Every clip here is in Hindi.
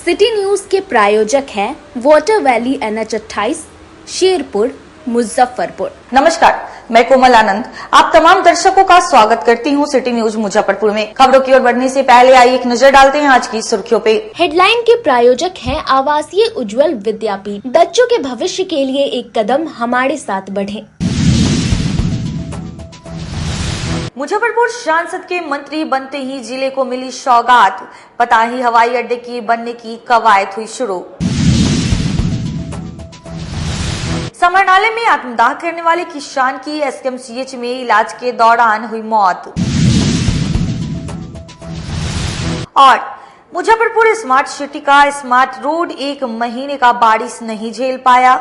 सिटी न्यूज के प्रायोजक हैं water valley NH28 Sherpur Muzaffarpur. नमस्कार, मैं कोमल आनंद आप तमाम दर्शकों का स्वागत करती हूं सिटी न्यूज मुजफ्फरपुर में। खबरों की ओर बढ़ने से पहले आइए एक नजर डालते हैं आज की सुर्खियों पे। हेडलाइन के प्रायोजक हैं आवासीय उज्जवल विद्यापीठ। बच्चों के भविष्य के लिए एक कदम हमारे साथ बढ़ें। मुजफ्फरपुर सांसद के मंत्री बनते ही जिले को मिली सौगात। पताही हवाई अड्डे की बनने की कवायद हुई शुरू। समरनाले में आत्मदाह करने वाले किसान की SKMCH में इलाज के दौरान हुई मौत। और मुजफ्फरपुर स्मार्ट सिटी का स्मार्ट रोड 1 महीने का बारिश नहीं झेल पाया,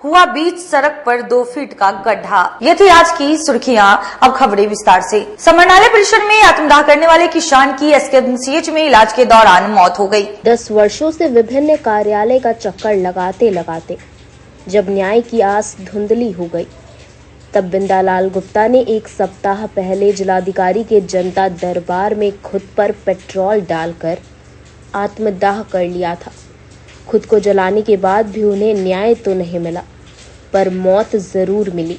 हुआ बीच सड़क पर 2 फीट का गड्ढा। ये थी आज की सुर्खियां। अब खबरें विस्तार से। समरनाले परिसर में आत्मदाह करने वाले किसान की SKMCH में इलाज के दौरान मौत हो गई। 10 वर्षों से विभिन्न कार्यालय का चक्कर लगाते लगाते जब न्याय की आस धुंधली हो गई, तब बिंदालाल गुप्ता ने 1 सप्ताह पहले जिलाधिकारी के जनता दरबार में खुद पर पेट्रोल डालकर आत्मदाह कर लिया था। खुद को जलाने के बाद भी उन्हें न्याय तो नहीं मिला, पर मौत जरूर मिली।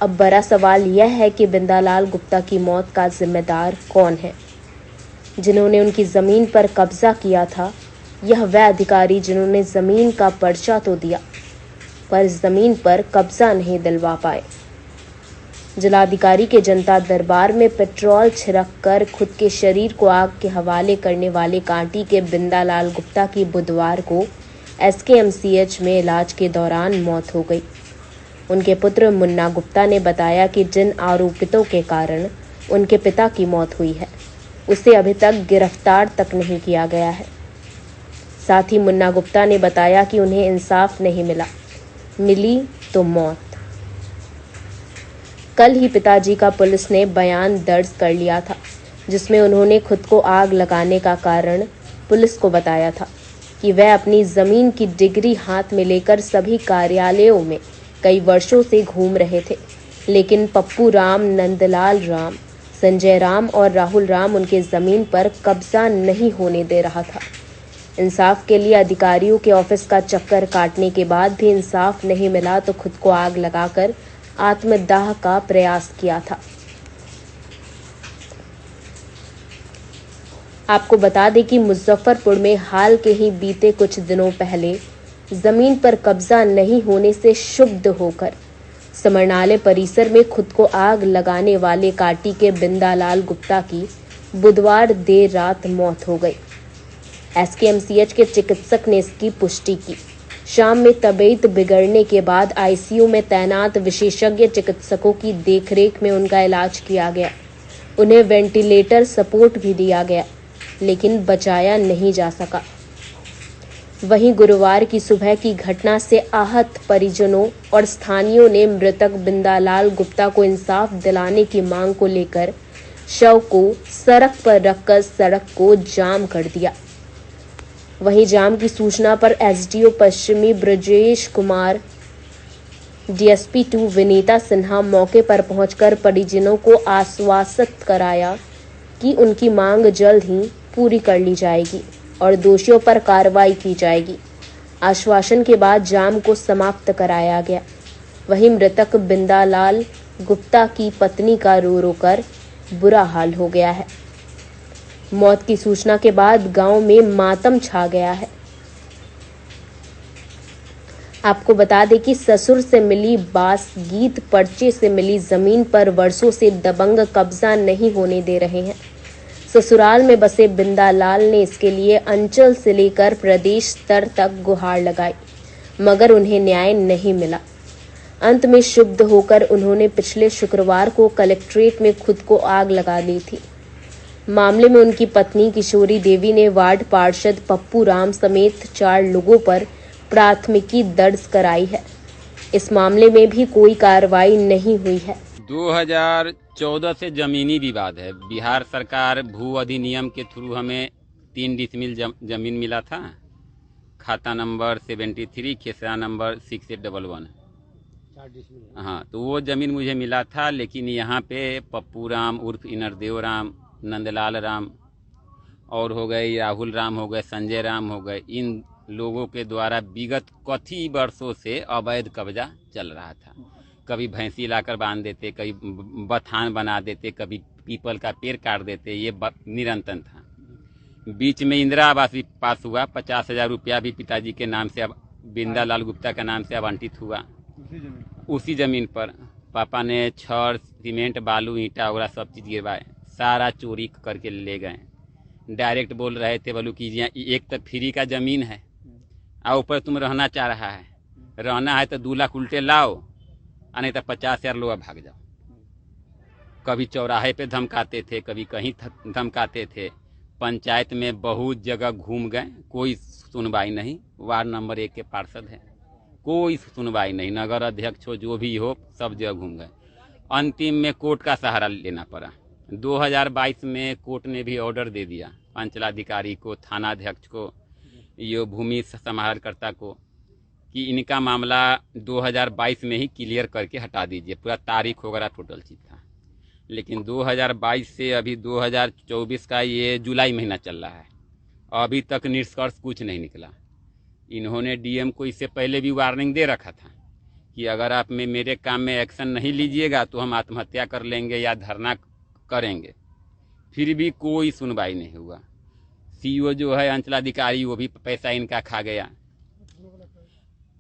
अब बड़ा सवाल यह है कि बिंदालाल गुप्ता की मौत का जिम्मेदार कौन है? जिन्होंने उनकी जमीन पर कब्जा किया था, यह वह अधिकारी जिन्होंने जमीन का पर्चा तो दिया, पर जमीन पर कब्जा नहीं दिलवा पाए। जिलाधिकारी के जनता दरबार में पेट्रोल छिड़ककर खुद के शरीर को आग के हवाले करने वाले कांटी के बिंदालाल गुप्ता की बुधवार को SKMCH में इलाज के दौरान मौत हो गई। उनके पुत्र मुन्ना गुप्ता ने बताया कि जिन आरोपितों के कारण उनके पिता की मौत हुई है, उसे अभी तक गिरफ्तार तक नहीं किया गया है। साथ ही मुन्ना गुप्ता ने बताया कि उन्हें इंसाफ नहीं मिला, मिली तो मौत। कल ही पिताजी का पुलिस ने बयान दर्ज कर लिया था, जिसमें उन्होंने खुद को आग लगाने का कारण पुलिस को बताया था कि वह अपनी जमीन की डिग्री हाथ में लेकर सभी कार्यालयों में कई वर्षों से घूम रहे थे, लेकिन पप्पू राम, नंदलाल राम, संजय राम और राहुल राम उनके जमीन पर कब्जा नहीं होने दे रहा था। इंसाफ के लिए अधिकारियों के ऑफिस का चक्कर काटने के बाद भी इंसाफ नहीं मिला तो खुद को आग लगाकर आत्मदाह का प्रयास किया था। आपको बता दें कि मुजफ्फरपुर में हाल के ही बीते कुछ दिनों पहले जमीन पर कब्जा नहीं होने से क्षुब्ध होकर समरनाले परिसर में खुद को आग लगाने वाले काटी के बिंदालाल गुप्ता की बुधवार देर रात मौत हो गई। SKMCH के चिकित्सक ने इसकी पुष्टि की। शाम में तबीयत बिगड़ने के बाद ICU में तैनात विशेषज्ञ चिकित्सकों की देखरेख में उनका इलाज किया गया। उन्हें वेंटिलेटर सपोर्ट भी दिया गया, लेकिन बचाया नहीं जा सका। वहीं गुरुवार की सुबह की घटना से आहत परिजनों और स्थानीयों ने मृतक बिंदालाल गुप्ता को इंसाफ दिलाने की मांग को लेकर शव को सड़क पर रखकर सड़क को जाम कर दिया। वहीं जाम की सूचना पर SDO पश्चिमी ब्रजेश कुमार, DSP 2 विनीता सिन्हा मौके पर पहुंचकर परिजनों को आश्वासित कराया कि उनकी मांग जल्द ही पूरी कर ली जाएगी और दोषियों पर कार्रवाई की जाएगी। आश्वासन के बाद जाम को समाप्त कराया गया। वहीं मृतक बिंदालाल गुप्ता की पत्नी का रो रो कर बुरा हाल हो गया है। मौत की सूचना के बाद गांव में मातम छा गया है। आपको बता दें कि ससुर से मिली बास गीत पर्चे से मिली जमीन पर वर्षों से दबंग कब्जा नहीं होने दे रहे हैं। ससुराल में बसे बिंदालाल ने इसके लिए अंचल से लेकर प्रदेश स्तर तक गुहार लगाई, मगर उन्हें न्याय नहीं मिला। अंत में क्षुब्ध होकर उन्होंने पिछले शुक्रवार को कलेक्ट्रेट में खुद को आग लगा ली थी। मामले में उनकी पत्नी किशोरी देवी ने वार्ड पार्षद पप्पू राम समेत 4 लोगों पर प्राथमिकी दर्ज कराई है। इस मामले में भी कोई कार्रवाई नहीं हुई है। 2014 से जमीनी विवाद है। बिहार सरकार भू अधिनियम के थ्रू हमें 3 डिसमिल जमीन मिला था। खाता नंबर 73, खेसरा नंबर 6811। हाँ, तो वो जमीन मुझे मिला था, लेकिन यहाँ पे पप्पू राम उर्फ इनरदेव राम, नंदलाल राम और हो गए राहुल राम हो गए, संजय राम हो गए, इन लोगों के द्वारा विगत कई वर्षों से अवैध कब्जा चल रहा था। कभी भैंसी लाकर बांध देते, कभी बथान बना देते, कभी पीपल का पेड़ काट देते, ये निरंतर था। बीच में इंदिरा आवास भी पास हुआ, 50,000 रुपया भी पिताजी के नाम से, अब बिंदा लाल गुप्ता के नाम से आवंटित हुआ। उसी जमीन पर पापा ने छड़, सीमेंट, बालू, ईंटा वगैरह सब चीज़ गिरवाए, सारा चोरी करके ले गए। डायरेक्ट बोल रहे थे, बोलू कि एक तो फ्री का ज़मीन है और ऊपर तुम रहना चाह रहा है, रहना है तो 2 लाख उल्टे लाओ, और नहीं तो 50,000 लो भाग जाओ। कभी चौराहे पे धमकाते थे, कभी कहीं धमकाते थे। पंचायत में बहुत जगह घूम गए, कोई सुनवाई नहीं। वार्ड नंबर 1 के पार्षद हैं, कोई सुनवाई नहीं। नगर अध्यक्ष हो, जो भी हो, सब जगह घूम गए। अंतिम में कोर्ट का सहारा लेना पड़ा। 2022 में कोर्ट ने भी ऑर्डर दे दिया अंचलाधिकारी को, थानाध्यक्ष को, ये भूमि समाहरणकर्ता को, कि इनका मामला 2022 में ही क्लियर करके हटा दीजिए। पूरा तारीख वगैरह टोटल चीज था। लेकिन 2022 से अभी 2024 का ये जुलाई महीना चल रहा है, अभी तक निष्कर्ष कुछ नहीं निकला। इन्होंने डीएम को इससे पहले भी वार्निंग दे रखा था कि अगर आप मेरे काम में एक्शन नहीं लीजिएगा तो हम आत्महत्या कर लेंगे या धरना करेंगे। फिर भी कोई सुनवाई नहीं हुआ। सीईओ जो है अंचलाधिकारी, वो भी पैसा इनका खा गया,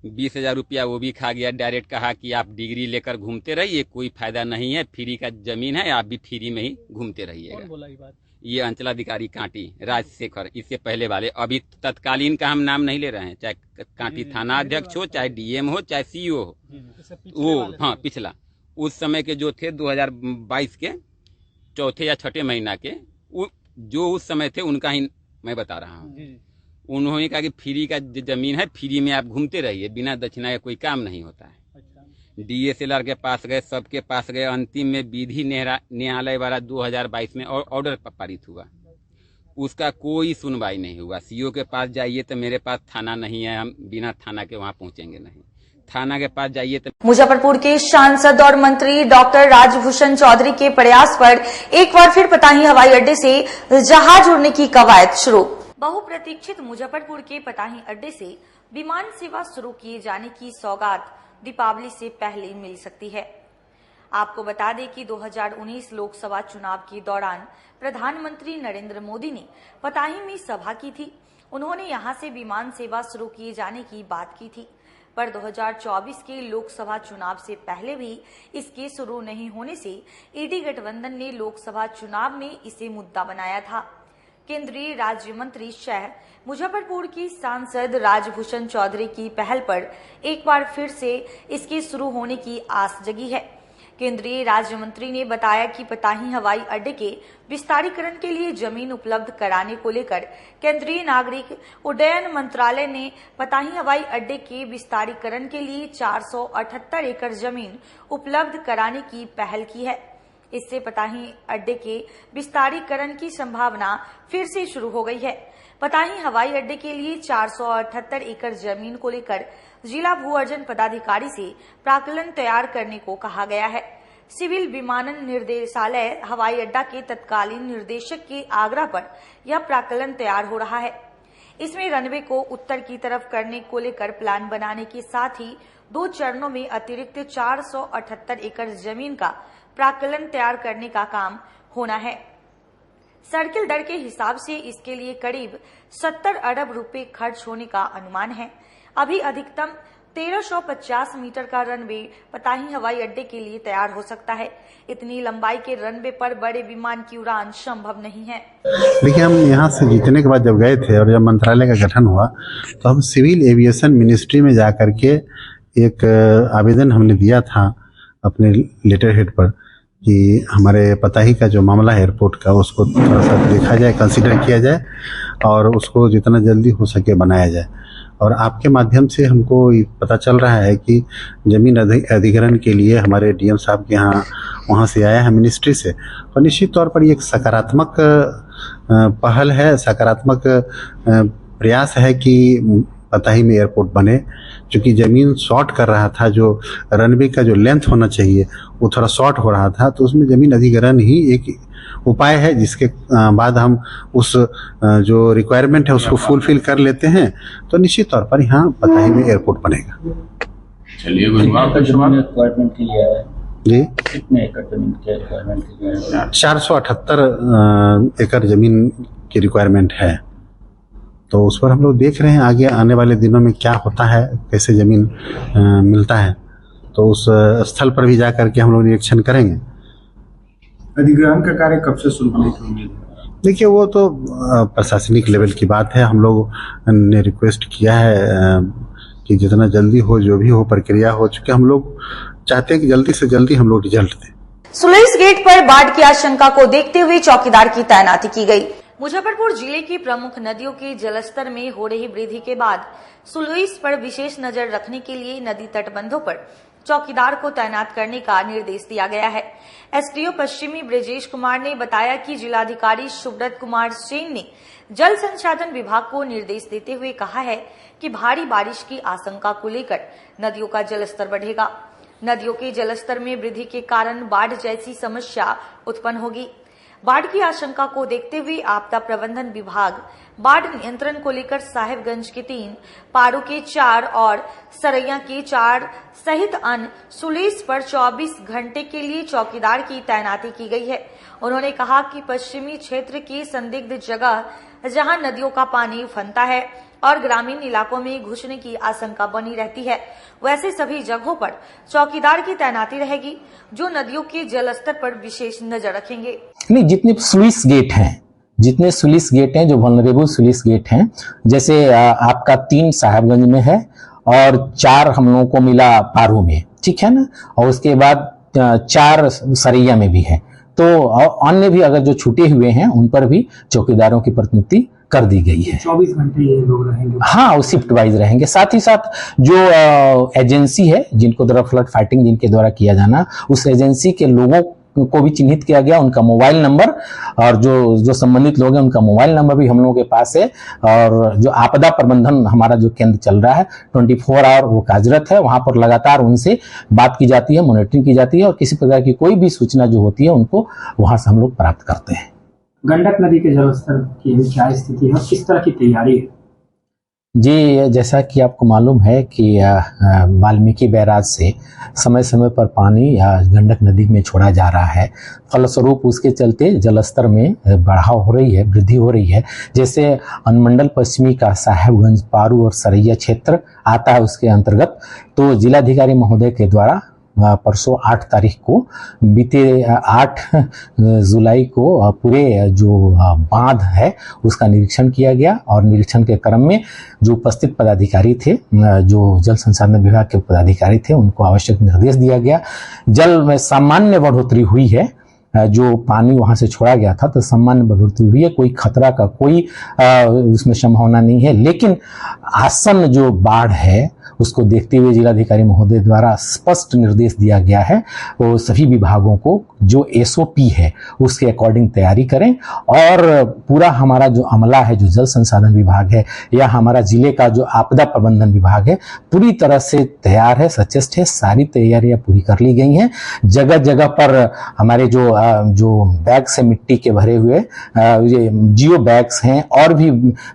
20,000 रुपया वो भी खा गया। डायरेक्ट कहा कि आप डिग्री लेकर घूमते रहिए, कोई फायदा नहीं है, फ्री का जमीन है, आप भी फ्री में ही घूमते रहिएगा। कौन बोला ये बात? ये अंचलाधिकारी कांटी राजशेखर, इससे पहले वाले। अभी तत्कालीन का हम नाम नहीं ले रहे हैं, चाहे कांटी थाना अध्यक्ष हो, चाहे डीएम हो, चाहे सीईओ हो, वो हाँ पिछला उस समय के जो थे 2022 के चौथे या छठे महीना के, जो उस समय थे उनका ही मैं बता रहा हूँ। उन्होंने कहा कि फ्री का जमीन है, फ्री में आप घूमते रहिए, बिना दक्षिणा का कोई काम नहीं होता है। डीएसएलआर के पास गए, सबके पास गए। अंतिम में विधि न्यायालय द्वारा 2022 में ऑर्डर पारित हुआ, उसका कोई सुनवाई नहीं हुआ। सीईओ के पास जाइए तो मेरे पास थाना नहीं है, हम बिना थाना के वहाँ पहुँचेंगे नहीं। थाना के पास जाइए तो मुजफ्फरपुर के सांसद और मंत्री डॉक्टर राजभूषण चौधरी के प्रयास पर एक बार फिर पताही हवाई अड्डे से जहाज उड़ने की कवायद शुरू। बहुप्रतीक्षित मुजफ्फरपुर के पताही अड्डे से विमान सेवा शुरू किए जाने की सौगात दीपावली से पहले मिल सकती है। आपको बता दें कि 2019 लोकसभा चुनाव के दौरान प्रधानमंत्री नरेंद्र मोदी ने पताही में सभा की थी। उन्होंने यहां से विमान सेवा शुरू किए जाने की बात की थी, पर 2024 के लोकसभा चुनाव से पहले भी इसके शुरू नहीं होने से ईडी गठबंधन ने लोकसभा चुनाव में इसे मुद्दा बनाया था। केंद्रीय राज्य मंत्री शाह मुजफ्फरपुर की सांसद राजभूषण चौधरी की पहल पर एक बार फिर से इसके शुरू होने की आस जगी है। केंद्रीय राज्य मंत्री ने बताया कि पताही हवाई अड्डे के विस्तारीकरण के लिए जमीन उपलब्ध कराने को लेकर केंद्रीय नागरिक उड्डयन मंत्रालय ने पताही हवाई अड्डे के विस्तारीकरण के लिए 478 एकड़ जमीन उपलब्ध कराने की पहल की है। इससे पताही अड्डे के विस्तारीकरण की संभावना फिर से शुरू हो गई है। पताही हवाई अड्डे के लिए 478 एकड़ जमीन को लेकर जिला भू अर्जन पदाधिकारी से प्राक्कलन तैयार करने को कहा गया है। सिविल विमानन निर्देशालय हवाई अड्डा के तत्कालीन निर्देशक के आग्रह पर यह प्राक्कलन तैयार हो रहा है। इसमें रनवे को उत्तर की तरफ करने को लेकर प्लान बनाने के साथ ही 2 चरणों में अतिरिक्त 478 एकड़ जमीन का प्राक्कलन तैयार करने का काम होना है। सर्किल दर के हिसाब से इसके लिए करीब 70 अरब रुपए खर्च होने का अनुमान है। अभी अधिकतम 1350 मीटर का रनवे पताही हवाई अड्डे के लिए तैयार हो सकता है। इतनी लंबाई के रनवे पर बड़े विमान की उड़ान संभव नहीं है। देखिए, हम यहाँ से जीतने के बाद जब गए थे और जब मंत्रालय का गठन हुआ तो हम सिविल एविएशन मिनिस्ट्री में जा करके एक आवेदन हमने दिया था अपने लेटर हेड पर कि हमारे पताही का जो मामला है एयरपोर्ट का, उसको थोड़ा सा देखा जाए, कंसीडर किया जाए और उसको जितना जल्दी हो सके बनाया जाए। और आपके माध्यम से हमको पता चल रहा है कि जमीन अधिग्रहण के लिए हमारे डीएम साहब के यहाँ वहाँ से आया है मिनिस्ट्री से, तो निश्चित तौर पर ये एक सकारात्मक पहल है, सकारात्मक प्रयास है कि पताही में एयरपोर्ट बने। क्योंकि ज़मीन शॉर्ट कर रहा था, जो रनवे का जो लेंथ होना चाहिए वो थोड़ा शॉर्ट हो रहा था, तो उसमें ज़मीन अधिग्रहण ही एक उपाय है, जिसके बाद हम उस जो रिक्वायरमेंट है उसको फुलफिल कर लेते हैं तो निश्चित तौर पर यहाँ पताही में एयरपोर्ट बनेगा। चलिए, रिक्वायरमेंट के लिए है जी, कितने एकड़ जमीन के रिक्वायरमेंट के लिए? 478 एकड़ जमीन की रिक्वायरमेंट है। तो उस पर हम लोग देख रहे हैं आगे आने वाले दिनों में क्या होता है, कैसे जमीन मिलता है, तो उस स्थल पर भी जा करके हम लोग निरीक्षण करेंगे। अधिग्रहण का कार्य कब से शुरू होने की उम्मीद है? देखिए, वो तो प्रशासनिक लेवल की बात है। हम लोग ने रिक्वेस्ट किया है कि जितना जल्दी हो, जो भी हो प्रक्रिया हो, चूंकि हम लोग चाहते हैं कि जल्दी से जल्दी हम लोग रिजल्ट दें। सुलइस गेट पर बाढ़ की आशंका को देखते हुए चौकीदार की तैनाती की गई। मुजफ्फरपुर जिले की प्रमुख नदियों के जलस्तर में हो रही वृद्धि के बाद सुलइस पर विशेष नजर रखने के लिए नदी तटबंधों पर चौकीदार को तैनात करने का निर्देश दिया गया है। एसडीओ पश्चिमी ब्रजेश कुमार ने बताया कि जिलाधिकारी सुब्रत कुमार सेन ने जल संसाधन विभाग को निर्देश देते हुए कहा है कि भारी बारिश की आशंका को लेकर नदियों का जलस्तर बढ़ेगा। नदियों के जलस्तर में वृद्धि के कारण बाढ़ जैसी समस्या उत्पन्न होगी। बाढ़ की आशंका को देखते हुए आपदा प्रबंधन विभाग बाढ़ नियंत्रण को लेकर साहेबगंज के 3, पारू के 4 और सरैया के 4 सहित अन्य सुलइस पर 24 घंटे के लिए चौकीदार की तैनाती की गई है। उन्होंने कहा कि पश्चिमी क्षेत्र की संदिग्ध जगह जहां नदियों का पानी उफनता है और ग्रामीण इलाकों में घुसने की आशंका बनी रहती है, वैसे सभी जगहों पर चौकीदार की तैनाती रहेगी, जो नदियों के जलस्तर पर विशेष नजर रखेंगे। नहीं, जितने स्लुइस गेट हैं जो वल्नरेबल स्लुइस गेट हैं, जैसे आपका 3 साहेबगंज में है और 4 हम लोगों को मिला पारू में, ठीक है ना, और उसके बाद 4 सरैया में भी है। तो अन्य भी अगर जो छूटे हुए हैं उन पर भी चौकीदारों की प्रतिनियुक्ति कर दी गई है। 24 घंटे ये लोग रहेंगे? हाँ, वो शिफ्ट वाइज रहेंगे। साथ ही साथ जो एजेंसी है जिनको द्वारा फ्लड फाइटिंग जिनके द्वारा किया जाना, उस एजेंसी के लोगों को भी चिन्हित किया गया, उनका मोबाइल नंबर और जो संबंधित लोग हैं उनका मोबाइल नंबर भी हम लोगों के पास है। और जो आपदा प्रबंधन हमारा जो केंद्र चल रहा है 24 आवर वो कार्यरत है, वहां पर लगातार उनसे बात की जाती है, मॉनिटरिंग की जाती है और किसी प्रकार की कोई भी सूचना जो होती है उनको वहां से हम लोग प्राप्त करते हैं। गंडक नदी के जलस्तर की क्या स्थिति है, किस तरह की तैयारी है? जी, जैसा कि आपको मालूम है कि वाल्मीकि बैराज से समय समय पर पानी गंडक नदी में छोड़ा जा रहा है, फलस्वरूप उसके चलते जलस्तर में बढ़ाव हो रही है, वृद्धि हो रही है। जैसे अनुमंडल पश्चिमी का साहेबगंज, पारू और सरैया क्षेत्र आता है उसके अंतर्गत, तो जिलाधिकारी महोदय के द्वारा परसों 8 तारीख को, बीते 8 जुलाई को पूरे जो बांध है उसका निरीक्षण किया गया और निरीक्षण के क्रम में जो उपस्थित पदाधिकारी थे, जो जल संसाधन विभाग के पदाधिकारी थे, उनको आवश्यक निर्देश दिया गया। जल में सामान्य बढ़ोतरी हुई है, जो पानी वहां से छोड़ा गया था तो सामान्य बढ़ोतरी हुई है, कोई खतरा का कोई उसमें संभावना नहीं है। लेकिन आसन्न जो बाढ़ है उसको देखते हुए जिलाधिकारी महोदय द्वारा स्पष्ट निर्देश दिया गया है वो सभी विभागों को जो एसओपी है उसके अकॉर्डिंग तैयारी करें। और पूरा हमारा जो अमला है, जो जल संसाधन विभाग है या हमारा जिले का जो आपदा प्रबंधन विभाग है, पूरी तरह से तैयार है, सचेष्ट है, सारी तैयारियां पूरी कर ली गई हैं। जगह जगह पर हमारे जो बैग से मिट्टी के भरे हुए जियो बैग्स हैं और भी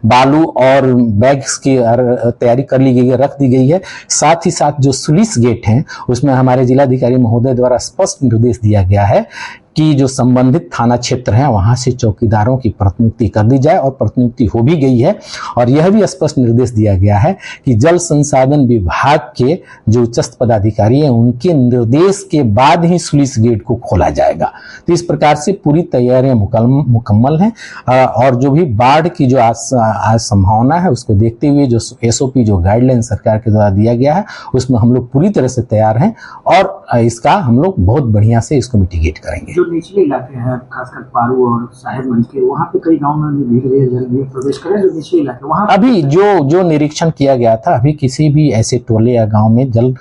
बालू और बैग्स की तैयारी कर ली गई है, रख दी गई है। साथ ही साथ जो सुलिस गेट हैं उसमें हमारे जिलाधिकारी महोदय द्वारा स्पष्ट निर्देश दिया गया है कि जो संबंधित थाना क्षेत्र हैं वहां से चौकीदारों की प्रतिनियुक्ति कर दी जाए और प्रतिनियुक्ति हो भी गई है। और यह भी स्पष्ट निर्देश दिया गया है कि जल संसाधन विभाग के जो उच्चस्थ पदाधिकारी हैं उनके निर्देश के बाद ही सुलिस गेट को खोला जाएगा। तो इस प्रकार से पूरी तैयारियां मुकम्मल हैं और जो भी बाढ़ की जो आज संभावना है उसको देखते हुए जो एसओपी, जो गाइडलाइन सरकार के द्वारा दिया गया है, उसमें हम लोग पूरी तरह से तैयार हैं और इसका हम लोग बहुत बढ़िया से इसको मिटिगेट करेंगे। निचले इलाके हैं, खासकर पारू और साहेबगंज के, वहाँ पे कई गाँव में धीरे प्रवेश करें, जो निचले इलाके वहाँ अभी जो निरीक्षण किया गया था, अभी किसी भी ऐसे टोले या गांव में जल।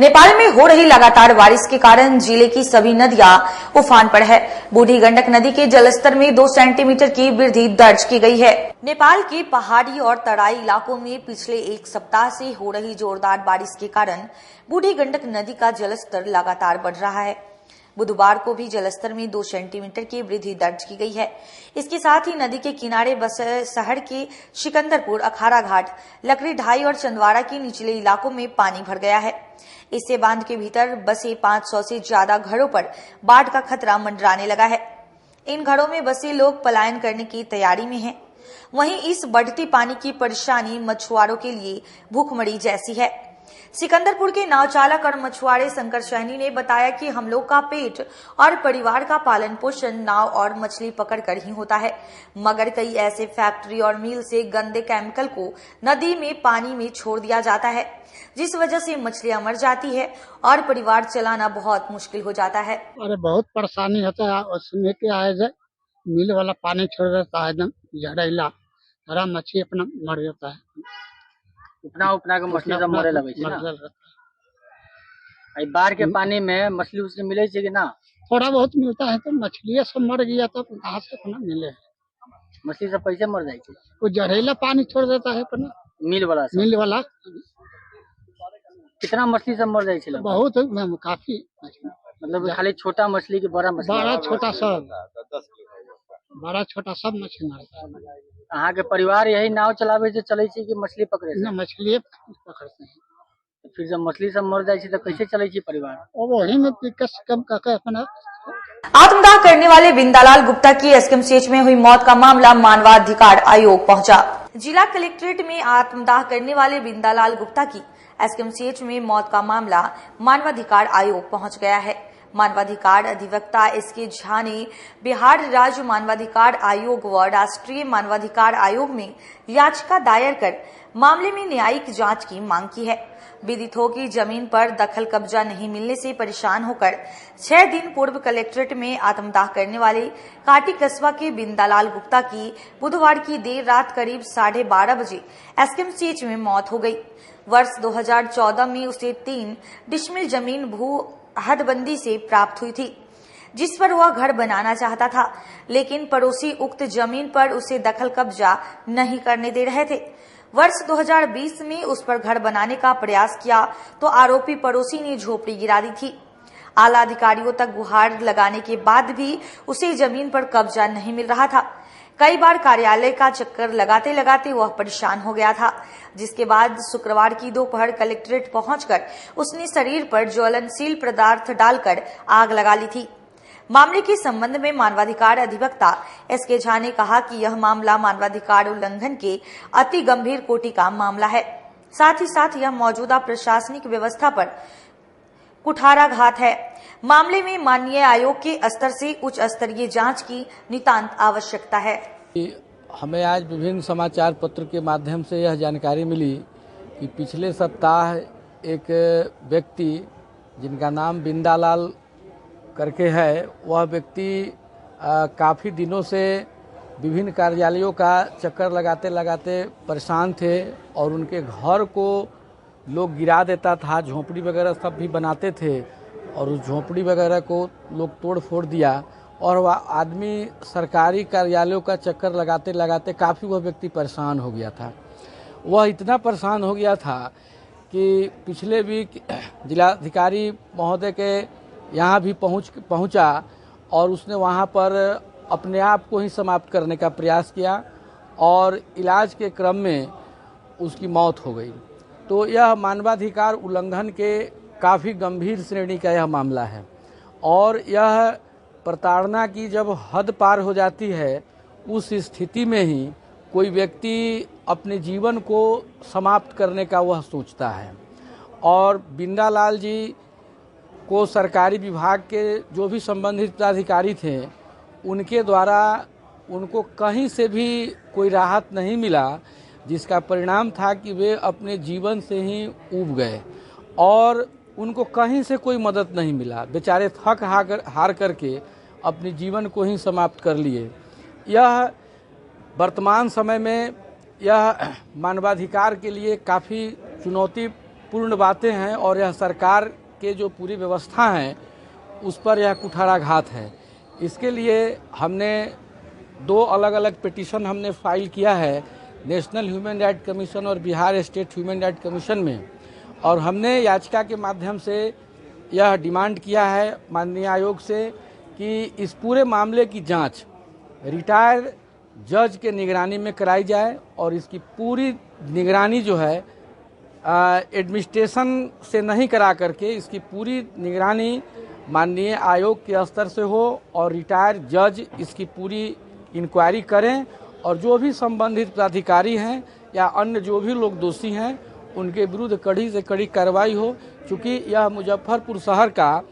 नेपाल में हो रही लगातार बारिश के कारण जिले की सभी नदियां उफान पर है। बूढ़ी गंडक नदी के जलस्तर में 2 सेंटीमीटर की वृद्धि दर्ज की गई है। नेपाल के पहाड़ी और तराई इलाकों में पिछले 1 सप्ताह से हो रही जोरदार बारिश के कारण बूढ़ी गंडक नदी का जलस्तर लगातार बढ़ रहा है। बुधवार को भी जलस्तर में 2 सेंटीमीटर की वृद्धि दर्ज की गई है। इसके साथ ही नदी के किनारे बसे शहर के सिकंदरपुर, अखाड़ा घाट, लकड़ी ढाई और चंदवाड़ा के निचले इलाकों में पानी भर गया है। इससे बांध के भीतर बसे 500 से ज्यादा घरों पर बाढ़ का खतरा मंडराने लगा है। इन घरों में बसे लोग पलायन करने की तैयारी में हैं। वहीं इस बढ़ती पानी की परेशानी मछुआरों के लिए भूखमरी जैसी है। सिकंदरपुर के नाव चालक और मछुआरे शंकर सैनी ने बताया कि हम लोग का पेट और परिवार का पालन पोषण नाव और मछली पकड़कर ही होता है, मगर कई ऐसे फैक्ट्री और मिल से गंदे केमिकल को नदी में पानी में छोड़ दिया जाता है, जिस वजह से मछलियां मर जाती है और परिवार चलाना बहुत मुश्किल हो जाता है। अरे बहुत परेशानी होता है। उसमें क्या है, मिल वाला पानी छोड़ देता है, एकदम जहरीला, हरा मछली अपना मर जाता है। उपना के मछली सब मरे लगे बाढ़ के पानी में मछली उसके मिले कि ना? थोड़ा बहुत मिलता है, तो मछली सब मर गया तो कहाँ से अपना मिले। मछली सब कैसे मर जाए? वो जहरीला पानी छोड़ देता है अपना मिल वाला। कितना मछली सब मर जाए? बहुत काफी। मतलब खाली छोटा मछली की बड़ा मछली? बड़ा छोटा सब मछली मरता है। अहाँ के परिवार यही नाव चलावे से चले कि मछली पकड़े? मछली पकड़ते हैं। तो फिर जब मछली सब मर जाए तो कैसे चले परिवार? वही में कम करके अपना। आत्मदाह करने वाले बिंदालाल गुप्ता की एसकेएमसीएच में हुई मौत का मामला मानवाधिकार आयोग पहुंचा। जिला कलेक्ट्रेट में आत्मदाह करने वाले बिंदालाल गुप्ता की एसकेएमसीएच में मौत का मामला मानवाधिकार आयोग पहुंच गया है। मानवाधिकार अधिवक्ता एसके झा ने बिहार राज्य मानवाधिकार आयोग व राष्ट्रीय मानवाधिकार आयोग में याचिका दायर कर मामले में न्यायिक जांच की मांग की है। विदित हो कि जमीन पर दखल कब्जा नहीं मिलने से परेशान होकर 6 दिन पूर्व कलेक्ट्रेट में आत्मदाह करने वाले काटी कस्बा के बिंदालाल गुप्ता की बुधवार की देर रात करीब 12:30 बजे एसकेएमसीएच में मौत हो गई। वर्ष 2014 में उसे 3 डिसमिल जमीन भू हदबंदी से प्राप्त हुई थी, जिस पर वह घर बनाना चाहता था, लेकिन पड़ोसी उक्त जमीन पर उसे दखल कब्जा नहीं करने दे रहे थे। वर्ष 2020 में उस पर घर बनाने का प्रयास किया तो आरोपी पड़ोसी ने झोपड़ी गिरा दी थी। आला अधिकारियों तक गुहार लगाने के बाद भी उसे जमीन पर कब्जा नहीं मिल रहा था। कई बार कार्यालय का चक्कर लगाते लगाते वह परेशान हो गया था, जिसके बाद शुक्रवार की दोपहर कलेक्ट्रेट पहुंचकर उसने शरीर पर ज्वलनशील पदार्थ डालकर आग लगा ली थी। मामले के संबंध में मानवाधिकार अधिवक्ता एसके झा ने कहा कि यह मामला मानवाधिकार उल्लंघन के अति गंभीर कोटि का मामला है। साथ ही साथ यह मौजूदा प्रशासनिक व्यवस्था पर कुठाराघात है। मामले में माननीय आयोग के स्तर से उच्च स्तरीय जांच की नितांत आवश्यकता है। हमें आज विभिन्न समाचार पत्र के माध्यम से यह जानकारी मिली कि पिछले सप्ताह एक व्यक्ति जिनका नाम बिंदालाल करके है, वह व्यक्ति काफ़ी दिनों से विभिन्न कार्यालयों का चक्कर लगाते लगाते परेशान थे और उनके घर को लोग गिरा देता था। झोंपड़ी वगैरह सब भी बनाते थे और उस झोंपड़ी वगैरह को लोग तोड़ फोड़ दिया और वह आदमी सरकारी कार्यालयों का चक्कर लगाते लगाते काफ़ी वह व्यक्ति परेशान हो गया था। वह इतना परेशान हो गया था कि पिछले वीक जिलाधिकारी महोदय के यहाँ भी पहुँचा और उसने वहाँ पर अपने आप को ही समाप्त करने का प्रयास किया और इलाज के क्रम में उसकी मौत हो गई। तो यह मानवाधिकार उल्लंघन के काफ़ी गंभीर श्रेणी का यह मामला है और यह प्रताड़ना की जब हद पार हो जाती है, उस स्थिति में ही कोई व्यक्ति अपने जीवन को समाप्त करने का वह सोचता है। और बिंदालाल जी को सरकारी विभाग के जो भी संबंधित पदाधिकारी थे, उनके द्वारा उनको कहीं से भी कोई राहत नहीं मिला, जिसका परिणाम था कि वे अपने जीवन से ही ऊब गए और उनको कहीं से कोई मदद नहीं मिला। बेचारे थक हार करके अपने जीवन को ही समाप्त कर लिए। यह वर्तमान समय में यह मानवाधिकार के लिए काफ़ी चुनौतीपूर्ण बातें हैं और यह सरकार के जो पूरी व्यवस्था है उस पर यह कुठाराघात है। इसके लिए हमने 2 अलग अलग पिटीशन हमने फाइल किया है, नेशनल ह्यूमन राइट कमीशन और Bihar state human right commission में, और हमने याचिका के माध्यम से यह डिमांड किया है माननीय आयोग से कि इस पूरे मामले की जांच रिटायर्ड जज के निगरानी में कराई जाए और इसकी पूरी निगरानी जो है एडमिनिस्ट्रेशन से नहीं करा करके इसकी पूरी निगरानी माननीय आयोग के स्तर से हो और रिटायर्ड जज इसकी पूरी इंक्वायरी करें और जो भी संबंधित प्राधिकारी हैं या अन्य जो भी लोग दोषी हैं उनके विरुद्ध कड़ी से कड़ी कार्रवाई हो। चूँकि यह मुजफ्फरपुर शहर का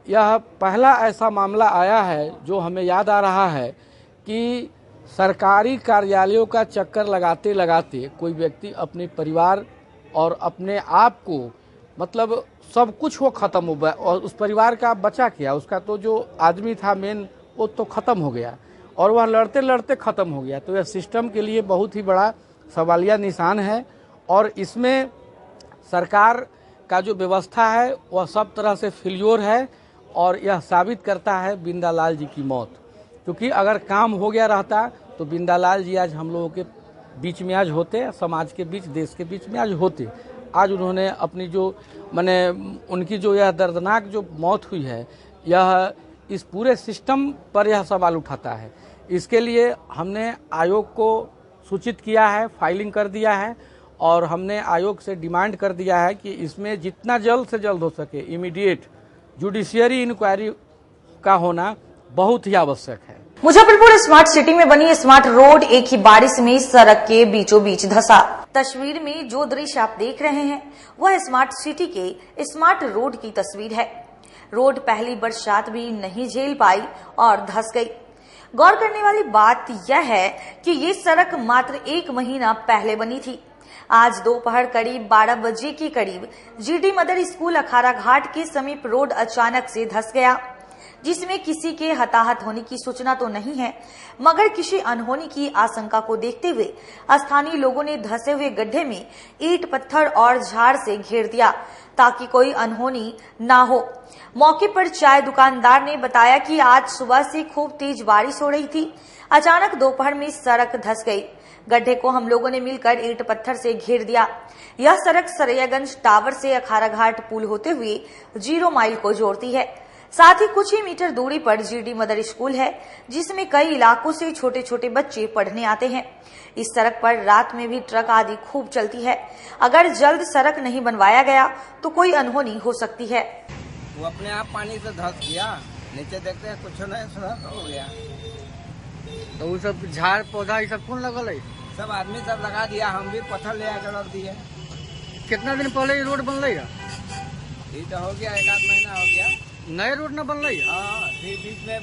यह पहला ऐसा मामला आया है जो हमें याद आ रहा है कि सरकारी कार्यालयों का चक्कर लगाते लगाते कोई व्यक्ति अपने परिवार और अपने आप को मतलब सब कुछ वो ख़त्म हो गया और उस परिवार का बचा क्या, उसका तो जो आदमी था मेन वो तो ख़त्म हो गया और वह लड़ते लड़ते ख़त्म हो गया। तो यह सिस्टम के लिए बहुत ही बड़ा सवालिया निशान है और इसमें सरकार का जो व्यवस्था है वह सब तरह से फेल्योर है और यह साबित करता है बिंदालाल जी की मौत। क्योंकि अगर काम हो गया रहता तो बिंदालाल जी आज हम लोगों के बीच में आज होते, समाज के बीच, देश के बीच में आज होते। आज उन्होंने अपनी जो माने उनकी जो यह दर्दनाक जो मौत हुई है यह इस पूरे सिस्टम पर यह सवाल उठाता है। इसके लिए हमने आयोग को सूचित किया है, फाइलिंग कर दिया है और हमने आयोग से डिमांड कर दिया है कि इसमें जितना जल्द से जल्द हो सके इमीडिएट जुडिशियरी इंक्वायरी का होना बहुत ही आवश्यक है। मुजफ्फरपुर स्मार्ट सिटी में बनी स्मार्ट रोड एक ही बारिश में सड़क के बीचों बीच धंसा। तस्वीर में जो दृश्य आप देख रहे हैं वह स्मार्ट सिटी के स्मार्ट रोड की तस्वीर है। रोड पहली बरसात भी नहीं झेल पाई और धंस गई। गौर करने वाली बात यह है कि ये सड़क मात्र 1 महीना पहले बनी थी। आज दोपहर करीब 12 बजे के करीब जीडी मदर स्कूल अखाड़ा घाट के समीप रोड अचानक से धंस गया, जिसमें किसी के हताहत होने की सूचना तो नहीं है, मगर किसी अनहोनी की आशंका को देखते हुए स्थानीय लोगों ने धंसे हुए गड्ढे में ईंट, पत्थर और झाड़ से घेर दिया ताकि कोई अनहोनी ना हो। मौके पर चाय दुकानदार ने बताया कि आज सुबह से खूब तेज बारिश हो रही थी। अचानक दोपहर में सड़क धंस गई। गड्ढे को हम लोगों ने मिलकर ईंट पत्थर से घेर दिया। यह सड़क सरैयागंज टावर से अखाड़ा घाट पुल होते हुए 0 माइल को जोड़ती है। साथ ही कुछ ही मीटर दूरी पर जीडी मदर स्कूल है, जिसमें कई इलाकों से छोटे छोटे बच्चे पढ़ने आते हैं। इस सड़क पर रात में भी ट्रक आदि खूब चलती है। अगर जल्द सड़क नहीं बनवाया गया तो कोई अनहोनी हो सकती है। वो अपने आप पानी से धंस गया, नीचे देखते हैं कुछ नहीं हो गया। तो वो सब झाड़ पौधा ये सब कौन लगल है? सब आदमी सब लगा दिया, हम भी पत्थर ले आकर रख दिए। कितना दिन पहले ये रोड बनल है? ये तो हो गया 1 आध महीना हो गया। नए रोड न बनल है? हाँ, फिर बीच में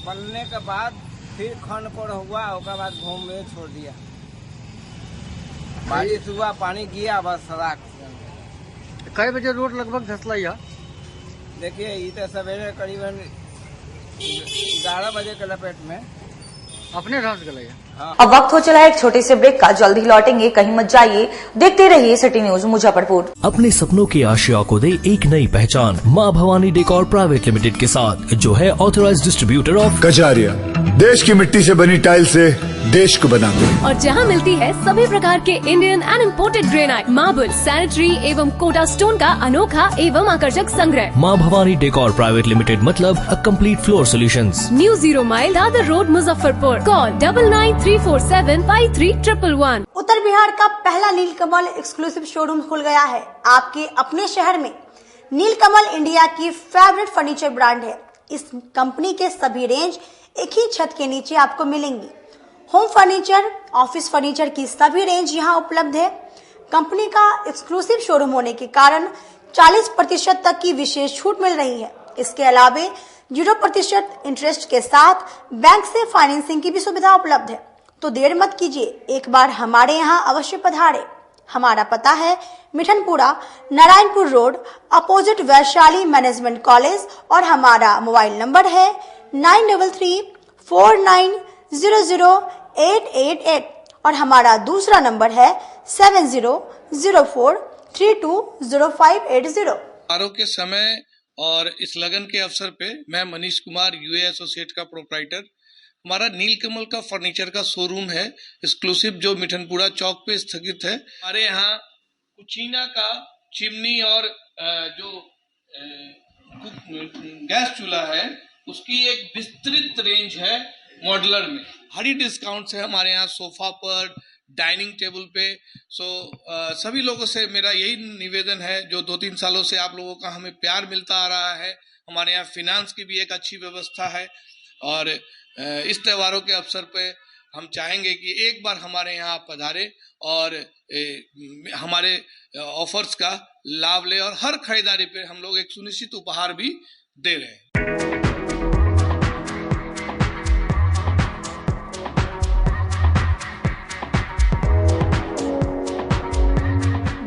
बनने के बाद फिर खंडकोड़ हुआ, उसके बाद घूम में छोड़ दिया। बारिश हुआ, पानी गिया बस सड़क। कई बजे रोड लगभग धंसला है? देखिए ये तो सवेरे करीबन 11 बजे के लपेट में अपने धंस गए। अब वक्त हो चला है एक छोटे से ब्रेक का, जल्द ही लौटेंगे, कहीं मत जाइए, देखते रहिए सिटी न्यूज मुजफ्फरपुर। अपने सपनों की आशिया को दे एक नई पहचान माँ भवानी डेकोर प्राइवेट लिमिटेड के साथ, जो है ऑथराइज्ड डिस्ट्रीब्यूटर ऑफ कजारिया। देश की मिट्टी से बनी टाइल से देश को बनाते हैं और जहां मिलती है सभी प्रकार के Indian and imported granite, marble, sanitary एवं कोटा स्टोन का अनोखा एवं आकर्षक संग्रह। माँ भवानी डेकोर प्राइवेट लिमिटेड मतलब a complete floor solutions. New 0 mile Dadar road Muzaffarpur. Call 9934753111। उत्तर बिहार का पहला नीलकमल एक्सक्लूसिव शोरूम खुल गया है आपके अपने शहर में। नीलकमल इंडिया की फेवरेट फर्नीचर ब्रांड है। इस कंपनी के सभी रेंज एक ही छत के नीचे आपको मिलेंगी। होम फर्नीचर, ऑफिस फर्नीचर की सभी रेंज यहाँ उपलब्ध है। कंपनी का एक्सक्लूसिव शोरूम होने के कारण 40% तक की विशेष छूट मिल रही है। इसके अलावे 0% इंटरेस्ट के साथ बैंक से फाइनेंसिंग की भी सुविधा उपलब्ध है। तो देर मत कीजिए, एक बार हमारे यहाँ अवश्य पधारे। हमारा पता है Mithanpura, Narayanpur road, opposite Vaishali management college और हमारा मोबाइल नंबर है 9334900888 और हमारा दूसरा नंबर है 7004320580। के समय और इस लगन के अवसर पे मैं मनीष कुमार यूए एसोसिएट का प्रोप्राइटर, हमारा नीलकमल का फर्नीचर का शोरूम है एक्सक्लूसिव, जो मिठनपुरा चौक पे स्थगित है। हमारे यहाँ कुचीना का चिमनी और जो गैस चूल्हा है उसकी एक विस्तृत रेंज है मॉड्यूलर में। हरी डिस्काउंट्स है हमारे यहाँ सोफा पर, डाइनिंग टेबल पे। सभी लोगों से मेरा यही निवेदन है, जो 2-3 सालों से आप लोगों का हमें प्यार मिलता आ रहा है, हमारे यहाँ फिनांस की भी एक अच्छी व्यवस्था है और इस त्योहारों के अवसर पे हम चाहेंगे कि एक बार हमारे यहाँ पधारे और हमारे ऑफर्स का लाभ ले और हर खरीदारी पे हम लोग एक सुनिश्चित उपहार भी दे रहे हैं।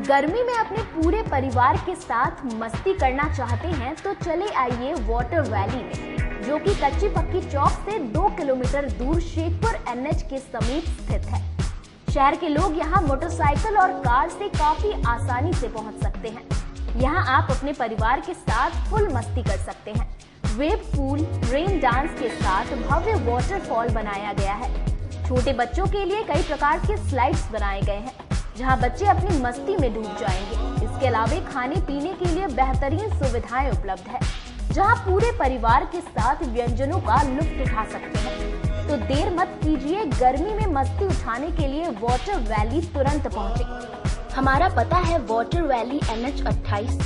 गर्मी में अपने पूरे परिवार के साथ मस्ती करना चाहते हैं तो चले आइए वाटर वैली में, जो कि कच्ची पक्की चौक से 2 किलोमीटर दूर शेखपुर NH के समीप स्थित है। शहर के लोग यहाँ मोटरसाइकिल और कार से काफी आसानी से पहुँच सकते हैं। यहाँ आप अपने परिवार के साथ फुल मस्ती कर सकते हैं। वेव पूल, रेन डांस के साथ भव्य वाटरफॉल बनाया गया है। छोटे बच्चों के लिए कई प्रकार के स्लाइड्स बनाए गए हैं, जहां बच्चे अपनी मस्ती में डूब जाएंगे। इसके अलावा खाने पीने के लिए बेहतरीन सुविधाएं उपलब्ध है, जहां पूरे परिवार के साथ व्यंजनों का लुत्फ उठा सकते हैं। तो देर मत कीजिए, गर्मी में मस्ती उठाने के लिए वाटर वैली तुरंत पहुंचे। हमारा पता है water valley NH 28,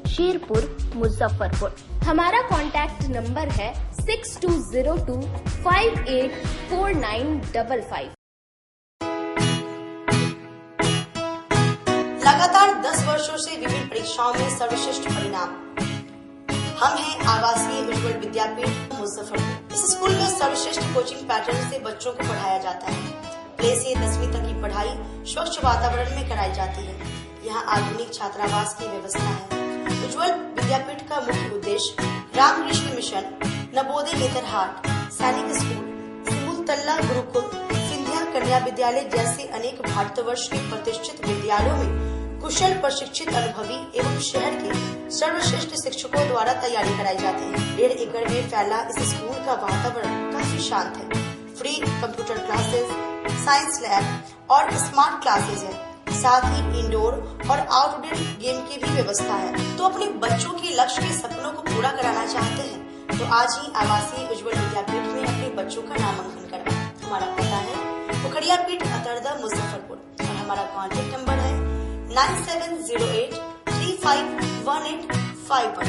Sherpur, Muzaffarpur. हमारा कॉन्टैक्ट नंबर है 6202 584955। लगातार 10 वर्षों से विभिन्न परीक्षाओं में सर्वश्रेष्ठ परिणाम। हम हैं आवासीय उज्ज्वल विद्यापीठ मुजफ्फरपुर। इस स्कूल में सर्वश्रेष्ठ कोचिंग पैटर्न से बच्चों को पढ़ाया जाता है। प्ले से 10वीं तक की पढ़ाई स्वच्छ वातावरण में कराई जाती है। यहाँ आधुनिक छात्रावास की व्यवस्था है। उज्ज्वल विद्यापीठ का मुख्य उद्देश्य रामकृष्ण मिशन, नवोदय नेतरहाट, सैनिक स्कूल, सिमुलतल्ला गुरुकुल, सिंधिया कन्या विद्यालय जैसे अनेक भारतवर्ष के प्रतिष्ठित विद्यालयों में कुशल प्रशिक्षित अनुभवी एवं शहर के सर्वश्रेष्ठ शिक्षकों द्वारा तैयारी कराई जाती है। 1.5 एकड़ में फैला इस स्कूल का वातावरण काफी शांत है। Free computer classes, science lab और स्मार्ट क्लासेस है। साथ ही इंडोर और आउटडोर गेम की भी व्यवस्था है। तो अपने बच्चों के लक्ष्य के सपनों को पूरा कराना चाहते हैं तो आज ही आवासीय उज्ज्वल विद्यापीठ में अपने बच्चों का नामांकन करवाएं। हमारा पता है पोखरिया पीठ, अतरदा, मुजफ्फरपुर और हमारा कॉन्टेक्ट नंबर है 9708 351851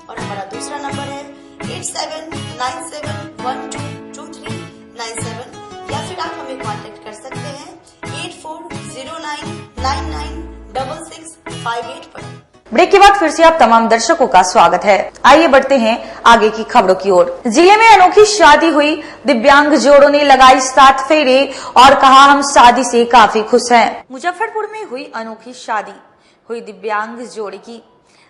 और हमारा दूसरा नंबर है 8797122397 या फिर आप हमें कांटेक्ट कर सकते हैं 8409996658 पर। ब्रेक के बाद फिर से आप तमाम दर्शकों का स्वागत है। आइए बढ़ते हैं आगे की खबरों की ओर। जिले में अनोखी शादी हुई, दिव्यांग जोड़ों ने लगाई 7 फेरे और कहा हम शादी से काफी खुश हैं। मुजफ्फरपुर में हुई अनोखी शादी हुई दिव्यांग जोड़े की।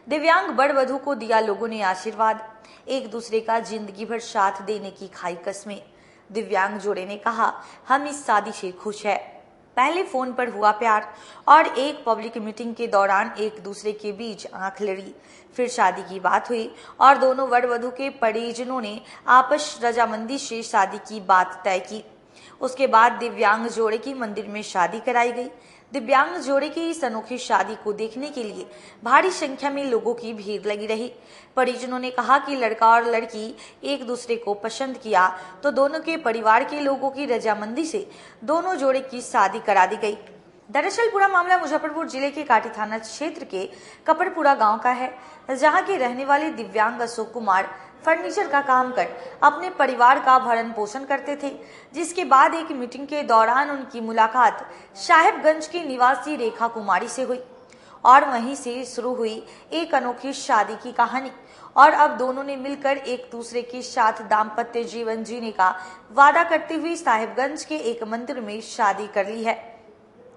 दिव्यांग बड़ वधू को दिया लोगों ने आशीर्वाद, एक दूसरे का जिंदगी भर साथ देने की खाई कसमें। दिव्यांग जोड़े ने कहा हम इस शादी से खुश है। पहले फोन पर हुआ प्यार और एक पब्लिक मीटिंग के दौरान एक दूसरे के बीच आंख लड़ी। फिर शादी की बात हुई और दोनों वर वधू के परिजनों ने आपस रजामंदी से शादी की बात तय की। उसके बाद दिव्यांग जोड़े की मंदिर में शादी कराई गई। दिव्यांग जोड़े की इस अनोखी शादी को देखने के लिए भारी संख्या में लोगों की भीड़ लगी रही। परिजनों ने कहा कि लड़का और लड़की एक दूसरे को पसंद किया तो दोनों के परिवार के लोगों की रजामंदी से दोनों जोड़े की शादी करा दी गई। दरअसल पूरा मामला मुजफ्फरपुर जिले के काटी थाना क्षेत्र के कपड़पुरा गांव का है, जहां के रहने वाले दिव्यांग अशोक कुमार फर्नीचर का काम कर अपने परिवार का भरण पोषण करते थे। जिसके बाद एक मीटिंग के दौरान उनकी मुलाकात साहेबगंज की निवासी रेखा कुमारी से हुई और वहीं से शुरू हुई एक अनोखी शादी की कहानी। और अब दोनों ने मिलकर एक दूसरे के साथ दाम्पत्य जीवन जीने का वादा करते हुए साहेबगंज के एक मंदिर में शादी कर ली है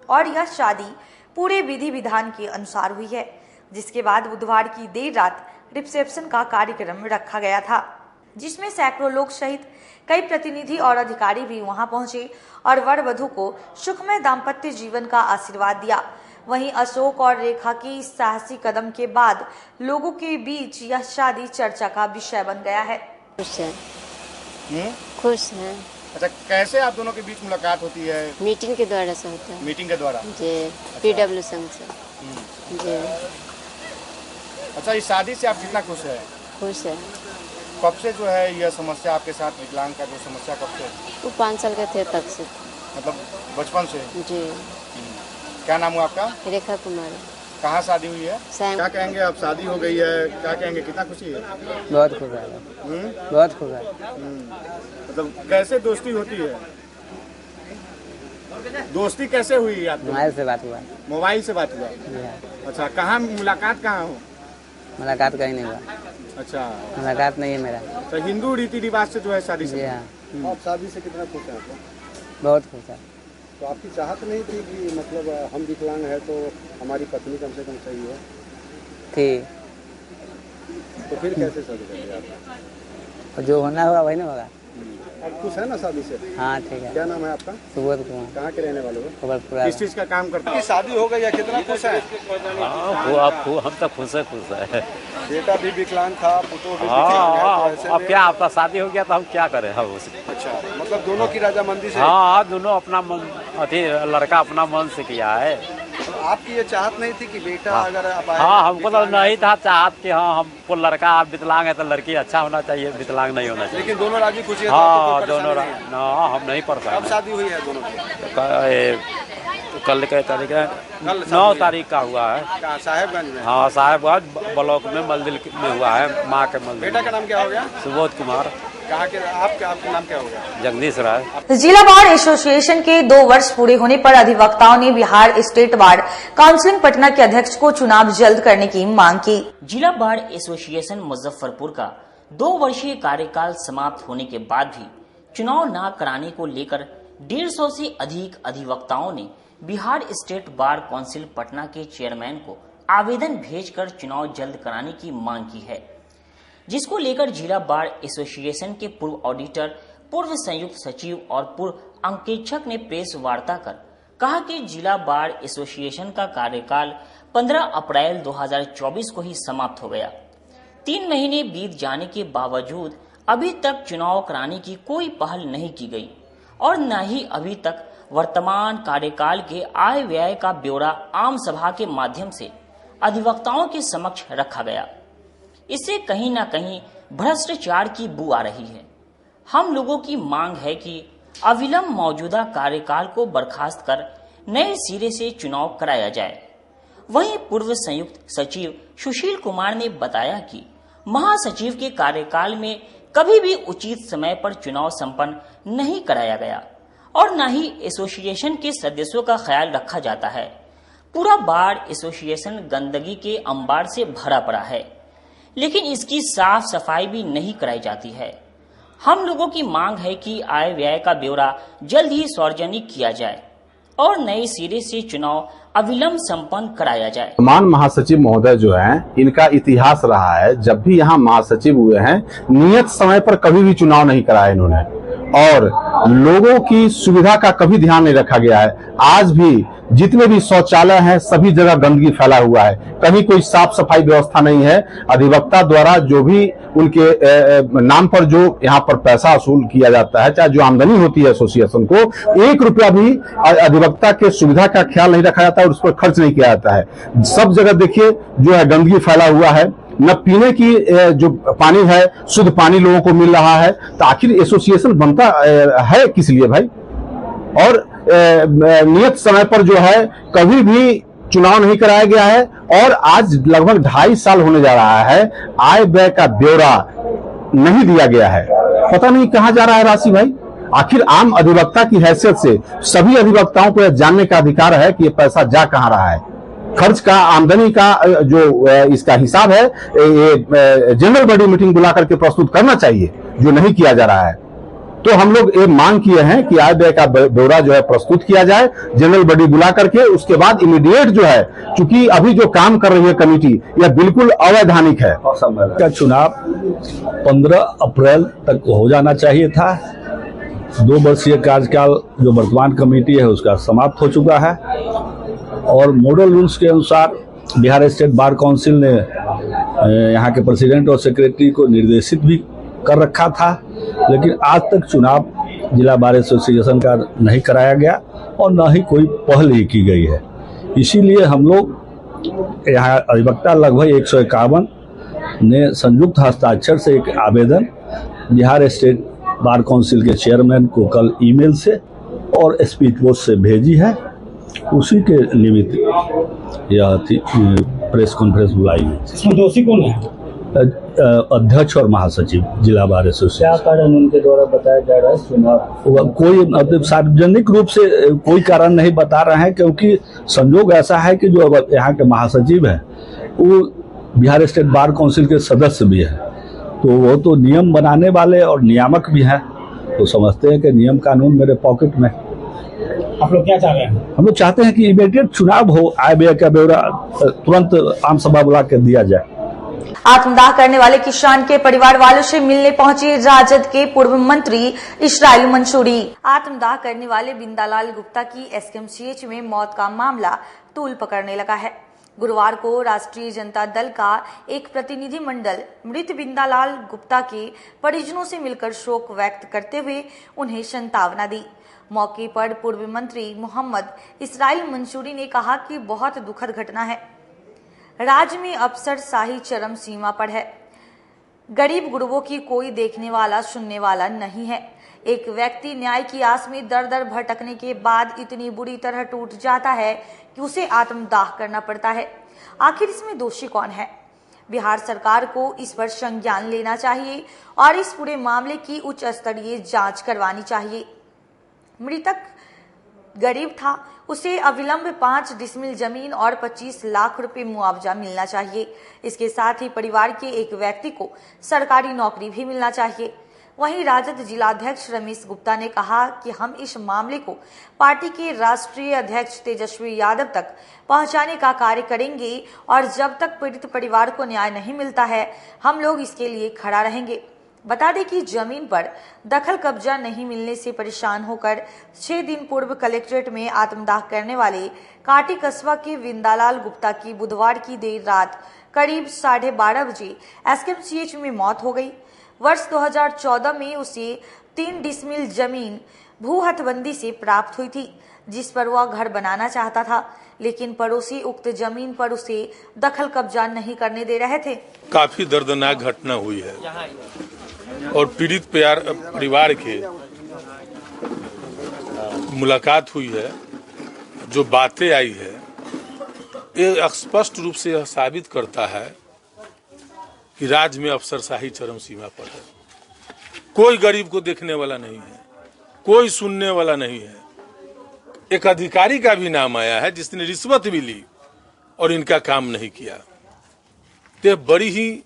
और यह शादी पूरे विधि विधान के अनुसार हुई है। जिसके बाद बुधवार की देर रात रिसेप्शन का कार्यक्रम रखा गया था, जिसमें सैकड़ों लोग सहित कई प्रतिनिधि और अधिकारी भी वहां पहुंचे और वर वधू को सुखमय दाम्पत्य जीवन का आशीर्वाद दिया। वहीं अशोक और रेखा की इस साहसी कदम के बाद लोगों के बीच यह शादी चर्चा का विषय बन गया है। खुश है। अच्छा, कैसे आप दोनों के बीच मुलाकात होती है? मीटिंग के द्वारा से होता है। मीटिंग के द्वारा जी। PW संघ से जी। अच्छा, इस शादी से आप कितना खुश है? खुश है। कब से जो है यह समस्या आपके साथ, विकलांग का जो समस्या कब से? वो 5 साल के थे तब से। मतलब बचपन से? जी। क्या नाम हुआ आपका? रेखा कुमारी। कहाँ शादी हुई है? क्या कहेंगे, अब शादी हो गई है, क्या कहेंगे, कितना खुशी है? बहुत खुश है। बहुत खुश है। मतलब कैसे दोस्ती होती है? दोस्ती कैसे हुई आपकी? मोबाइल से बात हुआ। मोबाइल से बात हुआ? अच्छा, कहाँ मुलाकात कहाँ हो? मुलाकात कहीं नहीं हुआ। अच्छा, मुलाकात नहीं है मेरा। तो हिंदू रीति रिवाज से जो है शादी से? हाँ। आप शादी से कितना खुश हैं? बहुत खुश है। तो आपकी चाहत नहीं थी कि मतलब हम विकलांग है तो हमारी पत्नी कम से कम सही हो? थी। तो फिर कैसे शादी कर लिया आपने? जो होना होगा वही ना होगा। आप खुश है ना शादी से? हाँ ठीक है। क्या नाम है आपका? सुबोध कुमार। कहाँ के रहने वाले हो? खबरपुरा। किस चीज का काम करते हैं? शादी हो गई है, कितना खुश है? हम तो खुश है। बेटा भी विकलांग था, पुतो भी विकलांग है, तो अब क्या आपका शादी हो गया तो हम क्या करें? हम अच्छा, मतलब दोनों की रजामंदी से? हाँ, दोनों अपना मन, लड़का अपना मन से किया है। तो आपकी ये चाहत नहीं थी कि बेटा अगर आप आए? हाँ, हमको तो नहीं था चाहत कि हाँ हमको लड़का, आप विकलांग है तो लड़की अच्छा होना चाहिए, विकलांग नहीं होना चाहिए। लेकिन दोनों राजी खुशी है? हाँ, दोनों ना, हम नहीं परेशान। कब शादी हुई है दोनों की? कल के तारीख 9 तारीख का हुआ है। साहेबगंज में? हाँ, साहेबगंज ब्लॉक में मलदिल में हुआ है, माँ के मलदिल। बेटा का नाम क्या हो गया? सुबोध कुमार। कहाँ के? आपका नाम क्या हो गया? जगदीश राय। जिला बार एसोसिएशन के 2 वर्ष पूरे होने पर अधिवक्ताओं ने Bihar state bar council Patna के अध्यक्ष को चुनाव जल्द करने की मांग की। जिला बार एसोसिएशन मुजफ्फरपुर का 2 वर्षीय कार्यकाल समाप्त होने के बाद भी चुनाव न कराने को लेकर 150 से अधिक अधिवक्ताओं ने Bihar state bar council Patna के चेयरमैन को आवेदन भेजकर चुनाव जल्द कराने की मांग की है, जिसको लेकर जिला बार एसोसिएशन के पूर्व ऑडिटर, पूर्व संयुक्त सचिव और पूर्व अंकेक्षक ने प्रेस वार्ता कर कहा कि जिला बार एसोसिएशन का कार्यकाल 15 अप्रैल 2024 को ही समाप्त हो गया। 3 महीने बीत जाने के बावजूद अभी तक चुनाव कराने की कोई पहल नहीं की गई और न ही अभी तक वर्तमान कार्यकाल के आय व्यय का ब्यौरा आम सभा के माध्यम से अधिवक्ताओं के समक्ष रखा गया। इससे कहीं न कहीं भ्रष्टाचार की बू आ रही है। हम लोगों की मांग है कि अविलंब मौजूदा कार्यकाल को बर्खास्त कर नए सिरे से चुनाव कराया जाए। वहीं पूर्व संयुक्त सचिव सुशील कुमार ने बताया कि महासचिव के कार्यकाल में कभी भी उचित समय पर चुनाव संपन्न नहीं कराया गया और न ही एसोसिएशन के सदस्यों का ख्याल रखा जाता है। पूरा बार एसोसिएशन गंदगी के अंबार से भरा पड़ा है, लेकिन इसकी साफ सफाई भी नहीं कराई जाती है। हम लोगों की मांग है कि आय व्यय का ब्यौरा जल्द ही सार्वजनिक किया जाए और नए सिरे से चुनाव अविलंब संपन्न कराया जाए। मान महासचिव महोदय जो हैं, इनका इतिहास रहा है, जब भी यहाँ महासचिव हुए हैं नियत समय पर कभी भी चुनाव नहीं कराया इन्होंने और लोगों की सुविधा का कभी ध्यान नहीं रखा गया है। आज भी जितने भी शौचालय हैं सभी जगह गंदगी फैला हुआ है, कहीं कोई साफ सफाई व्यवस्था नहीं है। अधिवक्ता द्वारा जो भी उनके नाम पर जो यहाँ पर पैसा वसूल किया जाता है, चाहे जो आमदनी होती है एसोसिएशन को, 1 रुपया भी अधिवक्ता के सुविधा का ख्याल नहीं रखा जाता है और उस पर खर्च नहीं किया जाता है। सब जगह देखिए जो है गंदगी फैला हुआ है, न पीने की जो पानी है शुद्ध पानी लोगों को मिल रहा है। तो आखिर एसोसिएशन बनता है किस लिए भाई? और नियत समय पर जो है कभी भी चुनाव नहीं कराया गया है और आज लगभग 2.5 साल होने जा रहा है, आय व्यय का ब्यौरा नहीं दिया गया है। पता नहीं कहां जा रहा है राशि भाई। आखिर आम अधिवक्ता की हैसियत से सभी अधिवक्ताओं को यह जानने का अधिकार है कि ये पैसा जा कहां रहा है। खर्च का, आमदनी का जो इसका हिसाब है ये जनरल बॉडी मीटिंग बुला करके प्रस्तुत करना चाहिए, जो नहीं किया जा रहा है। तो हम लोग ये मांग किए हैं कि आय व्यय का ब्यौरा जो है प्रस्तुत किया जाए जनरल बॉडी बुला करके। उसके बाद इमीडिएट जो है, चूंकि अभी जो काम कर रही है कमेटी यह बिल्कुल अवैधानिक है। का चुनाव 15 अप्रैल तक हो जाना चाहिए था। 2 वर्षीय कार्यकाल जो वर्तमान कमेटी है उसका समाप्त हो चुका है और मॉडल रूल्स के अनुसार बिहार स्टेट बार काउंसिल ने यहाँ के प्रेसिडेंट और सेक्रेटरी को निर्देशित भी कर रखा था, लेकिन आज तक चुनाव जिला बार एसोसिएशन का नहीं कराया गया और न ही कोई पहल ही की गई है। इसीलिए हम लोग यहाँ अधिवक्ता लगभग 151 ने संयुक्त हस्ताक्षर से एक आवेदन बिहार स्टेट बार काउंसिल के चेयरमैन को कल ईमेल से और स्पीड पोस्ट से भेजी है। उसी के निमित्त यह प्रेस कॉन्फ्रेंस बुलाई है। इसमें दोषी कौन है? अध्यक्ष और महासचिव जिला बार एसोसिएशन। क्या कारण उनके द्वारा बताया जा रहा है? चुनाव कोई सार्वजनिक रूप से कोई कारण नहीं बता रहे हैं, क्योंकि संयोग ऐसा है कि जो यहाँ के महासचिव हैं वो बिहार स्टेट बार काउंसिल के सदस्य भी है, तो वो तो नियम बनाने वाले और नियामक भी हैं, तो समझते हैं कि नियम कानून मेरे पॉकेट में। आप लोग क्या चाह रहे हैं? हम लोग चाहते हैं कि इमीडिएट चुनाव हो, आय व्यय का ब्यौरा तुरंत आम सभा बुला के दिया जाए। आत्मदाह करने वाले किसान के परिवार वालों से मिलने पहुंचे राजद के पूर्व मंत्री इस्राइल मंसूरी। आत्मदाह करने वाले बिंदालाल गुप्ता की एसकेएमसीएच में मौत का मामला तूल पकड़ने लगा है। गुरुवार को राष्ट्रीय जनता दल का एक प्रतिनिधि मंडल मृत बिंदालाल गुप्ता के परिजनों से मिलकर शोक व्यक्त करते हुए उन्हें सांत्वना दी। मौके पर पूर्व मंत्री मोहम्मद इस्राइल मंसूरी ने कहा कि बहुत दुखद घटना है, राज्य में अफसरशाही चरम सीमा पर है, गरीब गुरबों की कोई देखने वाला सुनने वाला नहीं है। एक व्यक्ति न्याय की आस में दर दर भटकने के बाद इतनी बुरी तरह टूट जाता है कि उसे आत्मदाह करना पड़ता है। आखिर इसमें दोषी कौन है? बिहार सरकार को इस पर संज्ञान लेना चाहिए और इस पूरे मामले की उच्च स्तरीय जांच करवानी चाहिए। मृतक गरीब था, उसे अविलंब 5 डिसमिल जमीन और 25 लाख रुपए मुआवजा मिलना चाहिए। इसके साथ ही परिवार के एक व्यक्ति को सरकारी नौकरी भी मिलना चाहिए। वहीं राजद जिलाध्यक्ष रमेश गुप्ता ने कहा कि हम इस मामले को पार्टी के राष्ट्रीय अध्यक्ष तेजस्वी यादव तक पहुंचाने का कार्य करेंगे और जब तक पीड़ित परिवार को न्याय नहीं मिलता है हम लोग इसके लिए खड़ा रहेंगे। बता दें कि जमीन पर दखल कब्जा नहीं मिलने से परेशान होकर 6 दिन पूर्व कलेक्ट्रेट में आत्मदाह करने वाले काटी कस्बा के बिंदालाल गुप्ता की बुधवार की देर रात करीब 12:30 बजे एसकेएमसीएच में मौत हो गई। वर्ष 2014 में उसे 3 डिसमिल जमीन भू हथबंदी से प्राप्त हुई थी, जिस पर वह घर बनाना चाहता था, लेकिन पड़ोसी उक्त जमीन पर उसे दखल कब्जा नहीं करने दे रहे थे। काफी दर्दनाक घटना हुई है और पीड़ित परिवार के मुलाकात हुई है। जो बातें आई है ये स्पष्ट रूप से यह साबित करता है कि राज्य में अफसरशाही चरम सीमा पर है। कोई गरीब को देखने वाला नहीं है, कोई सुनने वाला नहीं है। एक अधिकारी का भी नाम आया है जिसने रिश्वत भी ली और इनका काम नहीं किया। तो बड़ी ही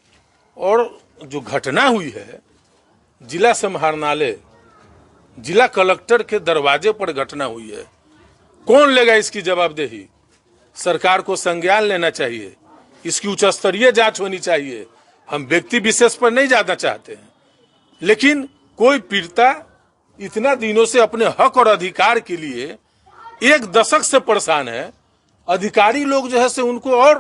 और जो घटना हुई है जिला समाहरणालय, जिला कलेक्टर के दरवाजे पर घटना हुई है। कौन लेगा इसकी जवाबदेही? सरकार को संज्ञान लेना चाहिए, इसकी उच्च स्तरीय जांच होनी चाहिए। हम व्यक्ति विशेष पर नहीं जाना चाहते हैं, लेकिन कोई पीड़िता इतना दिनों से अपने हक और अधिकार के लिए 1 दशक से परेशान है। अधिकारी लोग जो है से उनको और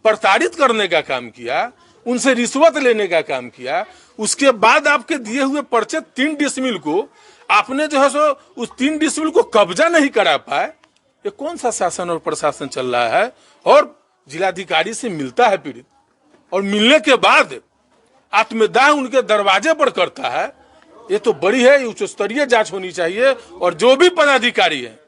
प्रताड़ित करने का काम किया, उनसे रिश्वत लेने का काम किया। उसके बाद आपके दिए हुए पर्चे 3 डिसमिल को आपने जो है सो उस 3 डिसमिल को कब्जा नहीं करा पाए। ये कौन सा शासन और प्रशासन चल रहा है? और जिलाधिकारी से मिलता है पीड़ित और मिलने के बाद आत्मदाह उनके दरवाजे पर करता है। ये तो बड़ी है, उच्च स्तरीय जांच होनी चाहिए और जो भी पदाधिकारी है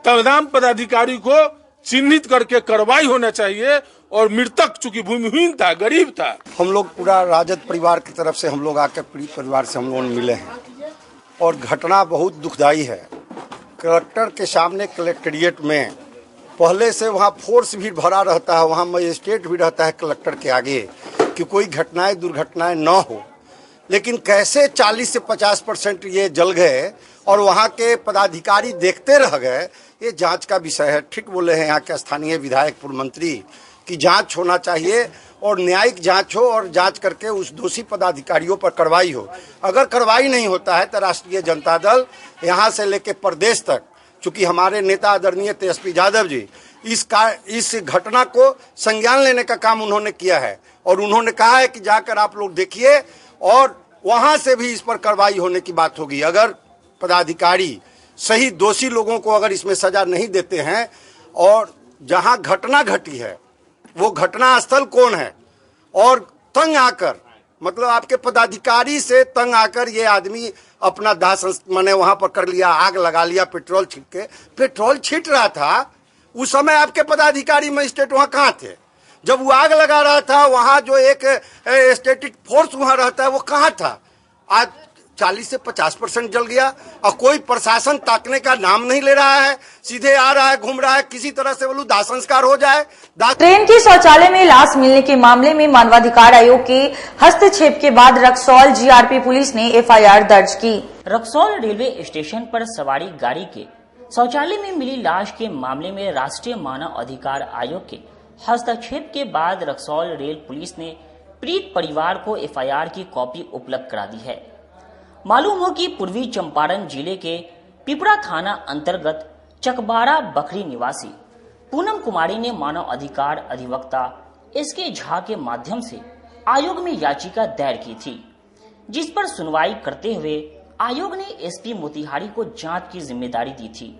तमाम पदाधिकारी को चिन्हित करके कार्रवाई होना चाहिए। और मृतक चूंकि भूमिहीन था, गरीब था। हम लोग पूरा राजद परिवार की तरफ से हम लोग आकर पीड़ित परिवार से हम लोग मिले हैं और घटना बहुत दुखदायी है। कलेक्टर के सामने कलेक्ट्रेट में पहले से वहाँ फोर्स भी भरा रहता है, वहाँ मजिस्ट्रेट भी रहता है कलेक्टर के आगे कि कोई घटनाएं दुर्घटनाएं न हो। लेकिन कैसे 40 से 50% ये जल गए और वहाँ के पदाधिकारी देखते रह गए, ये जांच का विषय है। ठीक बोले हैं यहाँ के स्थानीय विधायक पूर्व मंत्री की जांच होना चाहिए और न्यायिक जांच हो और जांच करके उस दोषी पदाधिकारियों पर कार्रवाई हो। अगर कार्रवाई नहीं होता है तो राष्ट्रीय जनता दल यहाँ से लेकर प्रदेश तक, चूंकि हमारे नेता आदरणीय तेजस्वी यादव जी इस घटना को संज्ञान लेने का काम उन्होंने किया है और उन्होंने कहा है कि जाकर आप लोग देखिए और वहां से भी इस पर कार्रवाई होने की बात होगी। अगर पदाधिकारी सही दोषी लोगों को अगर इसमें सजा नहीं देते हैं और जहां घटना घटी है वो घटना स्थल कौन है और तंग आकर, मतलब आपके पदाधिकारी से तंग आकर ये आदमी अपना दाह माने वहां पर कर लिया, आग लगा लिया पेट्रोल छीट के। पेट्रोल छीट रहा था उस समय आपके पदाधिकारी मजिस्ट्रेट वहां कहाँ थे? जब वो आग लगा रहा था वहां जो एक स्टैटिक फोर्स वहां रहता है वो कहाँ था? आज 40 से 50% जल गया और कोई प्रशासन ताकने का नाम नहीं ले रहा है, सीधे आ रहा है, घूम रहा है, किसी तरह से बोलूं दाह संस्कार हो जाए। ट्रेन की शौचालय में लाश मिलने के मामले में मानवाधिकार आयोग के हस्तक्षेप के बाद रक्सौल जीआरपी पुलिस ने एफआईआर दर्ज की। रक्सौल रेलवे स्टेशन पर सवारी गाड़ी के शौचालय में मिली लाश के मामले में राष्ट्रीय मानव अधिकार आयोग के हस्तक्षेप के बाद रक्सौल रेल पुलिस ने पीड़ित परिवार को एफआईआर की कॉपी उपलब्ध करा दी है। मालूम हो कि पूर्वी चंपारण जिले के पिपरा थाना अंतर्गत चकबारा बखरी निवासी पूनम कुमारी ने मानव अधिकार अधिवक्ता एसके झा के माध्यम से आयोग में याचिका दायर की थी, जिस पर सुनवाई करते हुए आयोग ने एसपी मोतिहारी को जांच की जिम्मेदारी दी थी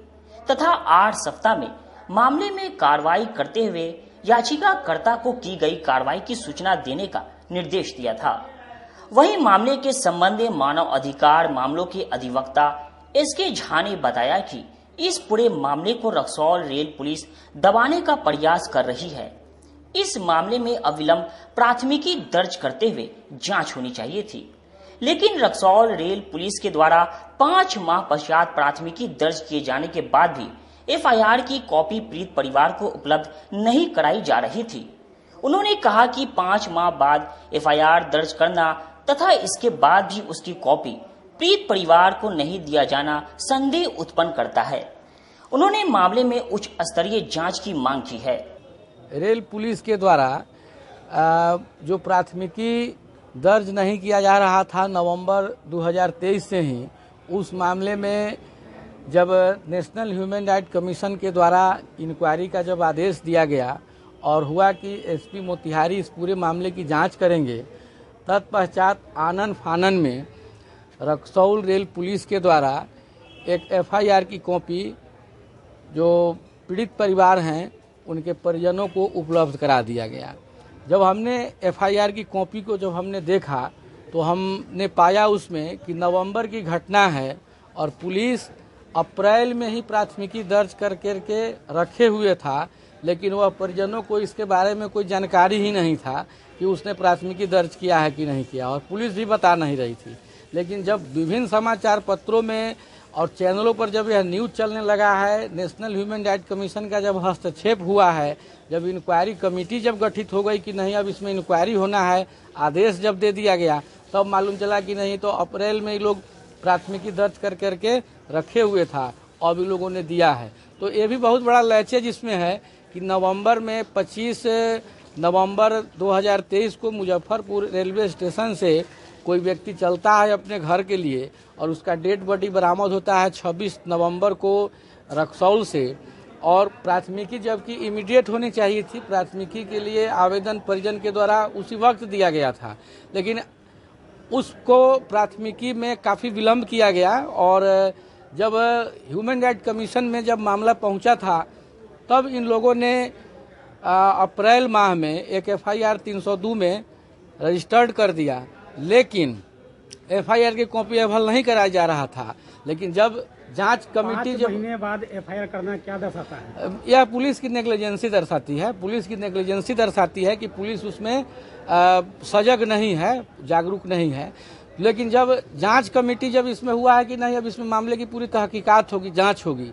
तथा 8 सप्ताह में मामले में कार्रवाई करते हुए याचिकाकर्ता को की गई कार्रवाई की सूचना देने का निर्देश दिया था। वहीं मामले के संबंध में मानव अधिकार मामलों के अधिवक्ता एसके झा ने बताया कि इस पूरे मामले को रक्सौल रेल पुलिस दबाने का प्रयास कर रही है। इस मामले में अविलंब प्राथमिकी दर्ज करते हुए जांच होनी चाहिए थी, लेकिन रक्सौल रेल पुलिस के द्वारा 5 माह पश्चात प्राथमिकी दर्ज किए जाने के बाद भी एफआईआर की कॉपी पीड़ित परिवार को उपलब्ध नहीं कराई जा रही थी। उन्होंने कहा कि 5 माह बाद एफआईआर दर्ज करना तथा इसके बाद भी उसकी कॉपी पीड़ित परिवार को नहीं दिया जाना संदेह उत्पन्न करता है। उन्होंने मामले में उच्च स्तरीय जांच की मांग की है। रेल पुलिस के द्वारा जो प्राथमिकी दर्ज नहीं किया जा रहा था नवंबर 2023 से ही, उस मामले में जब नेशनल ह्यूमन राइट कमीशन के द्वारा इंक्वायरी का जब आदेश दिया गया और हुआ कि एसपी मोतिहारी इस पूरे मामले की जांच करेंगे, तत्पश्चात आनन फानन में रक्सौल रेल पुलिस के द्वारा एक एफआईआर की कॉपी जो पीड़ित परिवार हैं उनके परिजनों को उपलब्ध करा दिया गया। जब हमने एफआईआर की कॉपी को जब हमने देखा तो हमने पाया उसमें कि नवंबर की घटना है और पुलिस अप्रैल में ही प्राथमिकी दर्ज करके रखे हुए था, लेकिन वह परिजनों को इसके बारे में कोई जानकारी ही नहीं था कि उसने प्राथमिकी दर्ज किया है कि नहीं किया, और पुलिस भी बता नहीं रही थी। लेकिन जब विभिन्न समाचार पत्रों में और चैनलों पर जब यह न्यूज चलने लगा है, नेशनल ह्यूमन राइट कमीशन का जब हस्तक्षेप हुआ है, जब इंक्वायरी कमेटी जब गठित हो गई कि नहीं अब इसमें इंक्वायरी होना है, आदेश जब दे दिया गया, तब मालूम चला कि नहीं तो अप्रैल में ये लोग प्राथमिकी दर्ज करके रखे हुए था और भी लोगों ने दिया है। तो ये भी बहुत बड़ा लैचेज इसमें है कि नवंबर में 25 नवंबर 2023 को मुजफ्फरपुर रेलवे स्टेशन से कोई व्यक्ति चलता है अपने घर के लिए और उसका डेड बॉडी बरामद होता है 26 नवंबर को रक्सौल से, और प्राथमिकी जबकि इमीडिएट होनी चाहिए थी, प्राथमिकी के लिए आवेदन परिजन के द्वारा उसी वक्त दिया गया था, लेकिन उसको प्राथमिकी में काफ़ी विलम्ब किया गया। और जब ह्यूमन राइट कमीशन में जब मामला पहुंचा था तब इन लोगों ने अप्रैल माह में एक एफआईआर 302 में रजिस्टर्ड कर दिया, लेकिन एफआईआर की कॉपी अवेल नहीं कराया जा रहा था। लेकिन जब जांच कमेटी जब महीने बाद एफआईआर करना क्या दर्शाता है? यह पुलिस की नेग्लिजेंसी दर्शाती है। पुलिस की नेग्लिजेंसी दर्शाती है कि पुलिस उसमें सजग नहीं है, जागरूक नहीं है। लेकिन जब जांच कमेटी जब इसमें हुआ है कि नहीं अब इसमें मामले की पूरी तहकीकात होगी, जांच होगी,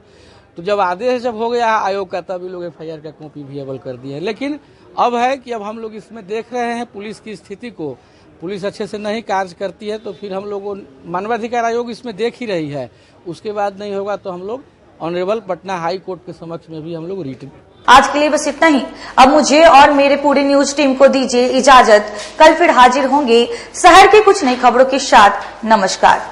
तो जब आदेश जब हो गया आयोग का तब ये लोग एफआईआर का कॉपी भी अवेल कर दिए। लेकिन अब है कि अब हम लोग इसमें देख रहे हैं पुलिस की स्थिति को, पुलिस अच्छे से नहीं कार्य करती है, तो फिर हम लोगों मानवाधिकार आयोग इसमें देख ही रही है, उसके बाद नहीं होगा तो हम लोग ऑनरेबल पटना हाई कोर्ट के समक्ष में भी हम लोग रिट। आज के लिए बस इतना ही। अब मुझे और मेरे पूरी न्यूज टीम को दीजिए इजाजत। कल फिर हाजिर होंगे शहर की कुछ नई खबरों के साथ। नमस्कार।